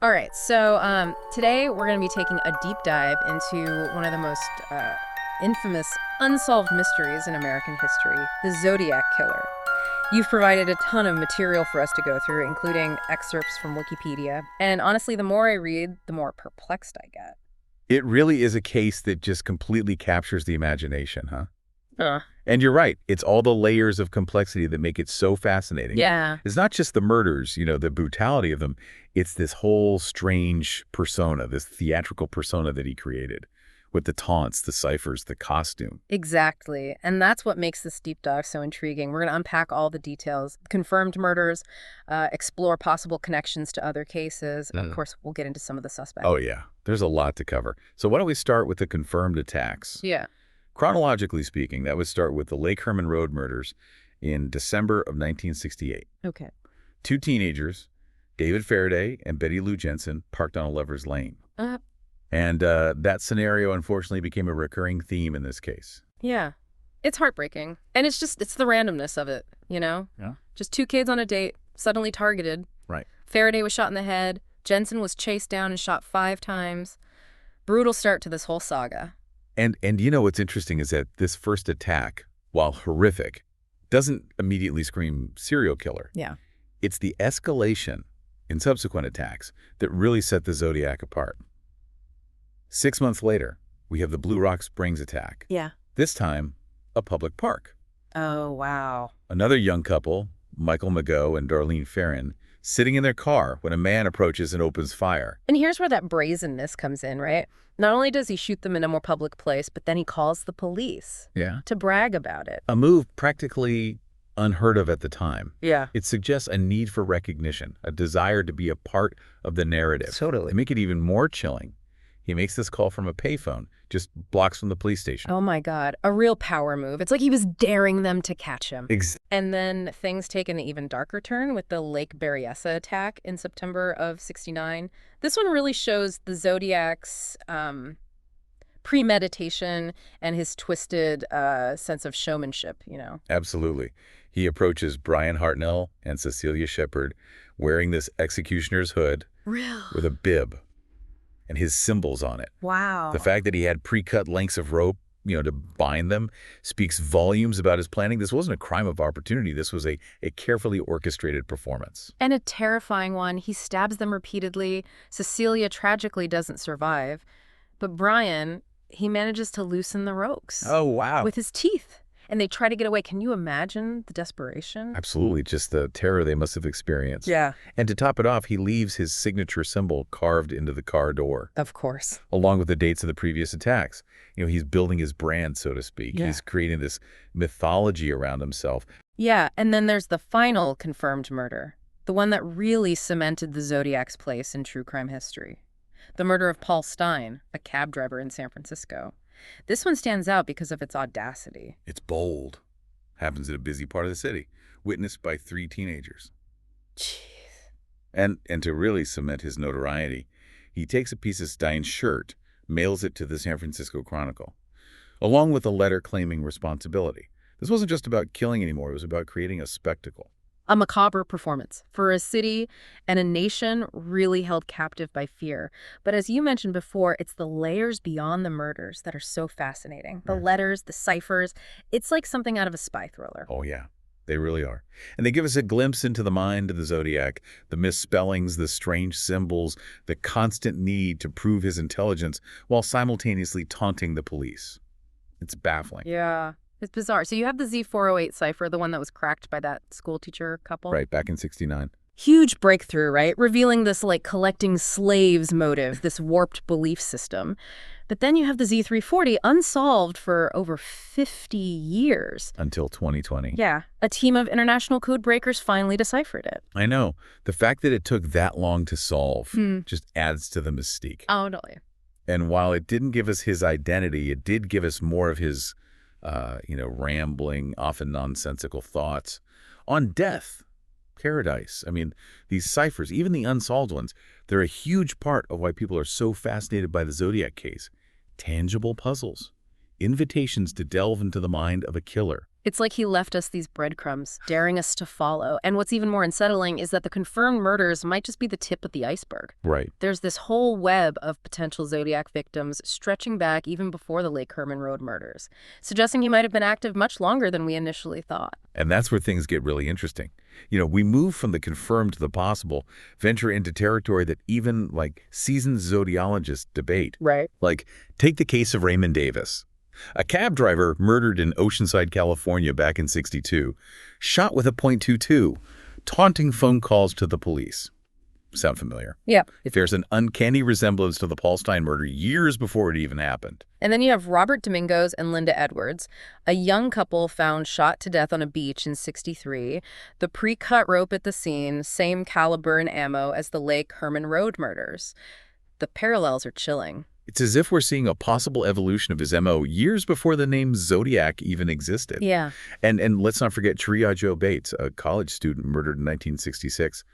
All right, so today we're going to be taking a deep dive into one of the most infamous unsolved mysteries in American history, the Zodiac Killer. You've provided a ton of material for us to go through, including excerpts from Wikipedia. And honestly, the more I read, the more perplexed I get. It really is a case that just completely captures the imagination, huh? Uh, And you're right. It's all the layers of complexity that make it so fascinating. yeah, It's not just the murders, the brutality of them. It's this whole strange persona, this theatrical persona that he created with the taunts, the ciphers, the costume. exactly. And that's what makes this deep dive so intriguing. We're going to unpack all the details, confirmed murders, explore possible connections to other cases. Of course, we'll get into some of the suspects. Oh, yeah. There's a lot to cover. So why don't we start with the confirmed attacks? Yeah. Chronologically speaking, that would start with the Lake Herman Road murders in December of 1968. Okay. Two teenagers, David Faraday and Betty Lou Jensen, parked on a lover's lane. Uh, And that scenario, unfortunately, became a recurring theme in this case. Yeah. It's heartbreaking. And it's the randomness of it, you know? Yeah. Just two kids on a date, suddenly targeted. Right. Faraday was shot in the head. Jensen was chased down and shot 5 times. Brutal start to this whole saga. And what's interesting is that this first attack, while horrific, doesn't immediately scream serial killer. Yeah. It's the escalation in subsequent attacks that really set the Zodiac apart. 6 months later, we have the Blue Rock Springs attack. Yeah. This time, a public park. Oh, wow. Another young couple, Michael Mago and Darlene Farron, sitting in their car when a man approaches and opens fire. And here's where that brazenness comes in, right? Not only does he shoot them in a more public place, but then he calls the police Yeah. to brag about it. A move practically unheard of at the time. Yeah. It suggests a need for recognition, a desire to be a part of the narrative. Totally. To make it even more chilling, he makes this call from a payphone, just blocks from the police station. Oh my God, a real power move. It's like he was daring them to catch him. Exactly. And then things take an even darker turn with the Lake Berryessa attack in September of '69. This one really shows the Zodiac's premeditation and his twisted sense of showmanship, you know? Absolutely. He approaches Brian Hartnell and Cecilia Shepard wearing this executioner's hood Real. with a bib and his symbols on it. Wow. The fact that he had pre-cut lengths of rope, to bind them speaks volumes about his planning. This wasn't a crime of opportunity. This was a carefully orchestrated performance. And a terrifying one. He stabs them repeatedly. Cecilia tragically doesn't survive. But Brian, he manages to loosen the ropes. Oh, wow. With his teeth. And they try to get away. Can you imagine the desperation? Absolutely. Just the terror they must have experienced. Yeah. And to top it off, he leaves his signature symbol carved into the car door, Of course. along with the dates of the previous attacks. He's building his brand, so to speak. Yeah. He's creating this mythology around himself. Yeah, and then there's the final confirmed murder. The one that really cemented the Zodiac's place in true crime history. The murder of Paul Stein, a cab driver in San Francisco. This one stands out because of its audacity. It's bold. Happens in a busy part of the city, witnessed by 3 teenagers. Jeez. And to really cement his notoriety, he takes a piece of Stein's shirt, mails it to the San Francisco Chronicle, along with a letter claiming responsibility. This wasn't just about killing anymore. It was about creating a spectacle. A macabre performance for a city and a nation really held captive by fear. But as you mentioned before, it's the layers beyond the murders that are so fascinating. The letters, the ciphers, it's like something out of a spy thriller. Oh, yeah. They really are. And they give us a glimpse into the mind of the Zodiac, the misspellings, the strange symbols, the constant need to prove his intelligence while simultaneously taunting the police. It's baffling. Yeah. It's bizarre. So you have the Z408 cipher, the one that was cracked by that school teacher couple. Right, back in '69. Huge breakthrough, right? Revealing this collecting slaves motive, this warped belief system. But then you have the Z340 unsolved for over 50 years. Until 2020. Yeah. A team of international code breakers finally deciphered it. I know. The fact that it took that long to solve just adds to the mystique. Oh, totally. And while it didn't give us his identity, it did give us more of his, rambling, often nonsensical thoughts on death, paradise. I mean, these ciphers, even the unsolved ones, they're a huge part of why people are so fascinated by the Zodiac case. Tangible puzzles, invitations to delve into the mind of a killer. It's like he left us these breadcrumbs, daring us to follow. And what's even more unsettling is that the confirmed murders might just be the tip of the iceberg. Right. There's this whole web of potential Zodiac victims stretching back even before the Lake Herman Road murders, suggesting he might have been active much longer than we initially thought. And that's where things get really interesting. We move from the confirmed to the possible, venture into territory that even, seasoned zodiologists debate. Right. Take the case of Raymond Davis. A cab driver murdered in Oceanside, California back in '62, shot with a .22, taunting phone calls to the police. Sound familiar? Yeah. There's an uncanny resemblance to the Paul Stein murder years before it even happened. And then you have Robert Domingos and Linda Edwards, a young couple found shot to death on a beach in '63. The pre-cut rope at the scene, same caliber and ammo as the Lake Herman Road murders. The parallels are chilling. It's as if we're seeing a possible evolution of his MO years before the name Zodiac even existed. Yeah. And let's not forget Cheria Joe Bates, a college student murdered in 1966.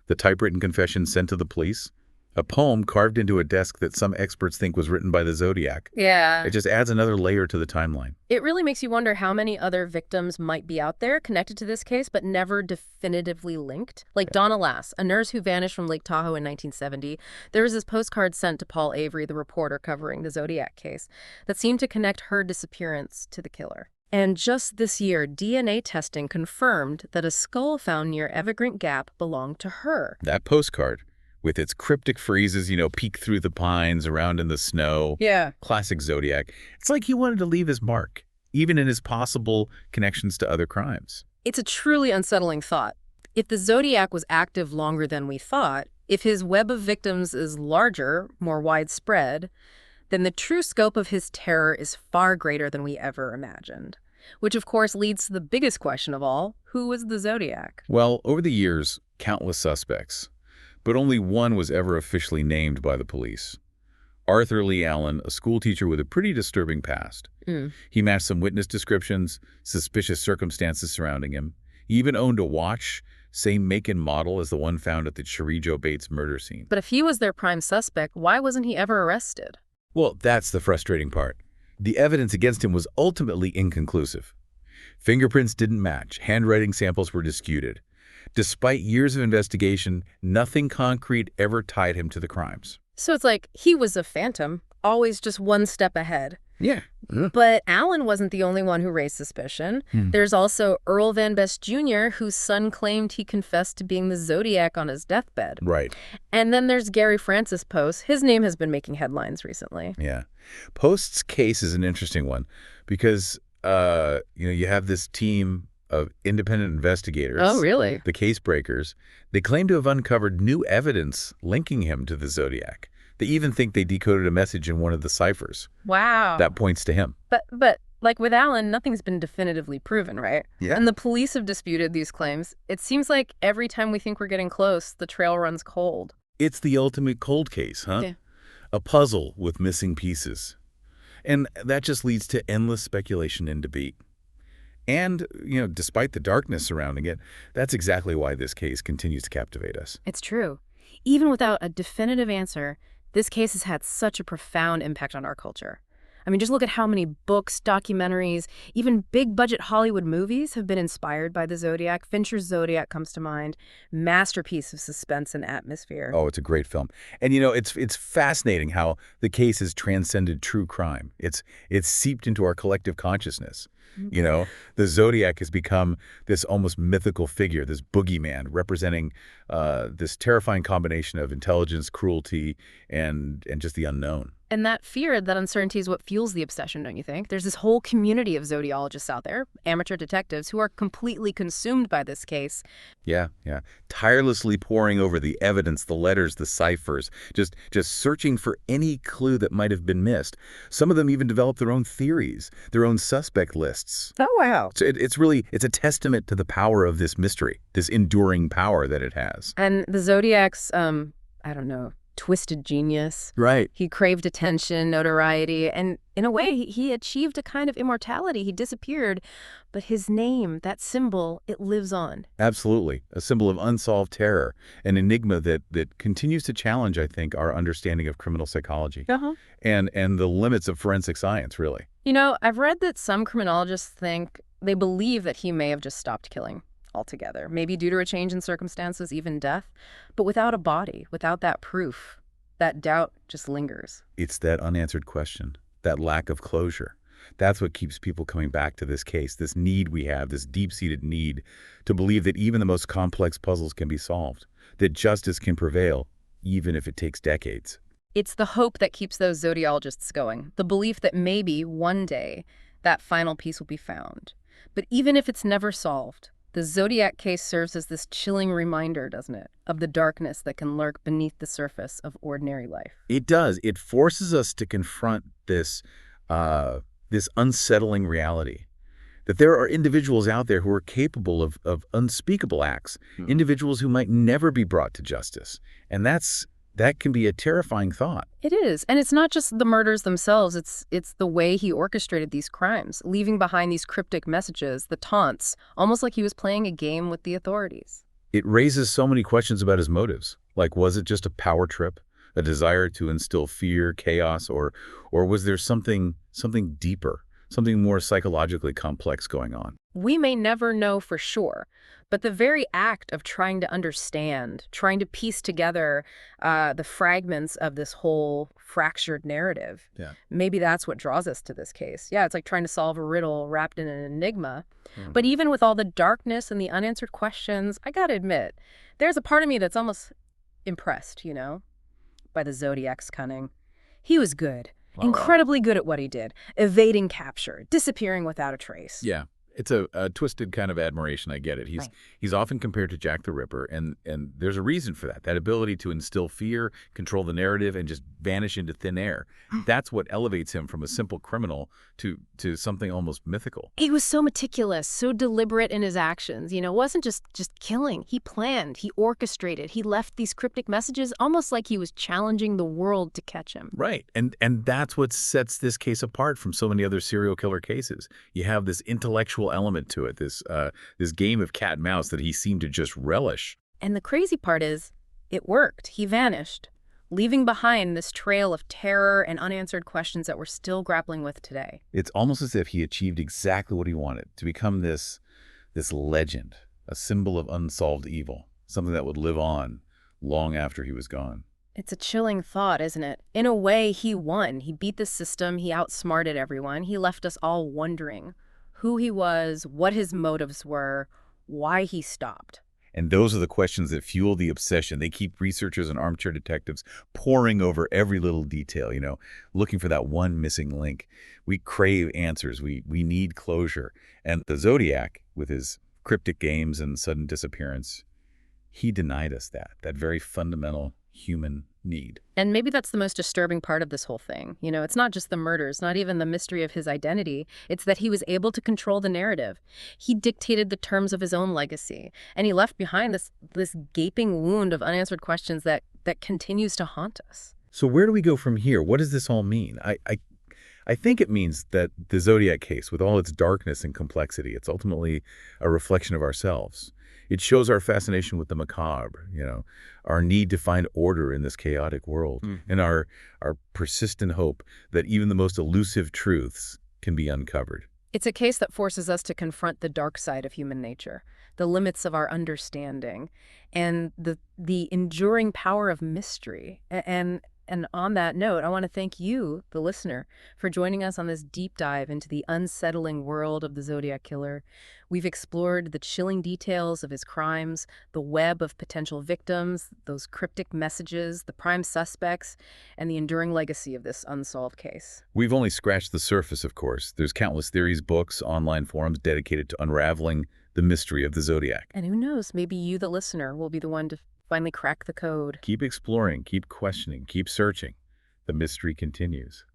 The typewritten confession sent to the police, a poem carved into a desk that some experts think was written by the Zodiac. Yeah. It just adds another layer to the timeline. It really makes you wonder how many other victims might be out there connected to this case but never definitively linked. Like Donna Lass, a nurse who vanished from Lake Tahoe in 1970. There was this postcard sent to Paul Avery, the reporter covering the Zodiac case, that seemed to connect her disappearance to the killer. And just this year, DNA testing confirmed that a skull found near Evergreen Gap belonged to her. That postcard, with its cryptic phrases, peek through the pines, around in the snow. Yeah. Classic Zodiac. It's like he wanted to leave his mark, even in his possible connections to other crimes. It's a truly unsettling thought. If the Zodiac was active longer than we thought, if his web of victims is larger, more widespread, then the true scope of his terror is far greater than we ever imagined. Which, of course, leads to the biggest question of all: who was the Zodiac? Well, over the years, countless suspects, but only one was ever officially named by the police. Arthur Lee Allen, a schoolteacher with a pretty disturbing past. He matched some witness descriptions, suspicious circumstances surrounding him. He even owned a watch, same make and model as the one found at the Cheria Joe Bates murder scene. But if he was their prime suspect, why wasn't he ever arrested? Well, that's the frustrating part. The evidence against him was ultimately inconclusive. Fingerprints didn't match. Handwriting samples were disputed. Despite years of investigation, nothing concrete ever tied him to the crimes. So it's like he was a phantom, always just one step ahead. Yeah. But Allen wasn't the only one who raised suspicion. There's also Earl Van Best Jr., whose son claimed he confessed to being the Zodiac on his deathbed. Right. And then there's Gary Francis Post. His name has been making headlines recently. Yeah. Post's case is an interesting one because, you have this team of independent investigators. Oh, really? The case breakers. They claim to have uncovered new evidence linking him to the Zodiac. They even think they decoded a message in one of the ciphers. Wow. That points to him. But like with Allen, nothing's been definitively proven, right? Yeah. And the police have disputed these claims. It seems like every time we think we're getting close, the trail runs cold. It's the ultimate cold case, huh? Yeah. A puzzle with missing pieces. And that just leads to endless speculation and debate. And, despite the darkness surrounding it, that's exactly why this case continues to captivate us. It's true. Even without a definitive answer, this case has had such a profound impact on our culture. I mean, just look at how many books, documentaries, even big-budget Hollywood movies have been inspired by the Zodiac. Fincher's Zodiac comes to mind. Masterpiece of suspense and atmosphere. Oh, it's a great film. And, it's fascinating how the case has transcended true crime. It's seeped into our collective consciousness. The Zodiac has become this almost mythical figure, this boogeyman representing this terrifying combination of intelligence, cruelty, and just the unknown. And that fear, that uncertainty is what fuels the obsession, don't you think? There's this whole community of zodiologists out there, amateur detectives, who are completely consumed by this case. Yeah. Tirelessly poring over the evidence, the letters, the ciphers, just searching for any clue that might have been missed. Some of them even develop their own theories, their own suspect lists. Oh, wow. So it's a testament to the power of this mystery, this enduring power that it has. And the Zodiac's, twisted genius. Right. He craved attention, notoriety, and in a way, he achieved a kind of immortality. He disappeared, but his name, that symbol, it lives on. Absolutely. A symbol of unsolved terror, an enigma that continues to challenge, I think, our understanding of criminal psychology and the limits of forensic science, really. I've read that some criminologists think they believe that he may have just stopped killing altogether, maybe due to a change in circumstances, even death. But without a body, without that proof, that doubt just lingers. It's that unanswered question, that lack of closure. That's what keeps people coming back to this case, this need we have, this deep-seated need to believe that even the most complex puzzles can be solved, that justice can prevail, even if it takes decades. It's the hope that keeps those zodiologists going, the belief that maybe one day that final piece will be found. But even if it's never solved, the Zodiac case serves as this chilling reminder, doesn't it, of the darkness that can lurk beneath the surface of ordinary life. It does. It forces us to confront this unsettling reality that there are individuals out there who are capable of unspeakable acts, individuals who might never be brought to justice. And that can be a terrifying thought. It is. And it's not just the murders themselves. It's the way he orchestrated these crimes, leaving behind these cryptic messages, the taunts, almost like he was playing a game with the authorities. It raises so many questions about his motives. Like, was it just a power trip, a desire to instill fear, chaos, or was there something deeper, something more psychologically complex going on? We may never know for sure, but the very act of trying to understand, trying to piece together the fragments of this whole fractured narrative, Yeah. maybe that's what draws us to this case. Yeah, it's like trying to solve a riddle wrapped in an enigma. But even with all the darkness and the unanswered questions, I gotta admit, there's a part of me that's almost impressed, by the Zodiac's cunning. He was good, incredibly good at what he did, evading capture, disappearing without a trace. Yeah. It's a twisted kind of admiration. I get it. Right. He's often compared to Jack the Ripper, and there's a reason for that. That ability to instill fear, control the narrative, and just vanish into thin air. That's what elevates him from a simple criminal to something almost mythical. He was so meticulous, so deliberate in his actions. It wasn't just killing. He planned, he orchestrated, he left these cryptic messages almost like he was challenging the world to catch him. Right. And that's what sets this case apart from so many other serial killer cases. You have this intellectual element to it, this game of cat and mouse that he seemed to just relish. And the crazy part is, it worked. He vanished, leaving behind this trail of terror and unanswered questions that we're still grappling with today. It's almost as if he achieved exactly what he wanted, to become this legend, a symbol of unsolved evil, something that would live on long after he was gone. It's a chilling thought, isn't it? In a way, he won. He beat the system. He outsmarted everyone. He left us all wondering who he was, what his motives were, why he stopped. And those are the questions that fuel the obsession. They keep researchers and armchair detectives poring over every little detail, looking for that one missing link. We crave answers. We need closure. And the Zodiac, with his cryptic games and sudden disappearance, he denied us that very fundamental human need. And maybe that's the most disturbing part of this whole thing. It's not just the murders, not even the mystery of his identity. It's that he was able to control the narrative. He dictated the terms of his own legacy, and he left behind this gaping wound of unanswered questions that continues to haunt us. So where do we go from here? What does this all mean? I think it means that the Zodiac case, with all its darkness and complexity, it's ultimately a reflection of ourselves. It shows our fascination with the macabre, our need to find order in this chaotic world, and our persistent hope that even the most elusive truths can be uncovered. It's a case that forces us to confront the dark side of human nature, the limits of our understanding, and the enduring power of mystery. And on that note, I want to thank you, the listener, for joining us on this deep dive into the unsettling world of the Zodiac Killer. We've explored the chilling details of his crimes, the web of potential victims, those cryptic messages, the prime suspects, and the enduring legacy of this unsolved case. We've only scratched the surface, of course. There's countless theories, books, online forums dedicated to unraveling the mystery of the Zodiac. And who knows, maybe you, the listener, will be the one to finally crack the code. Keep exploring, keep questioning, keep searching. The mystery continues.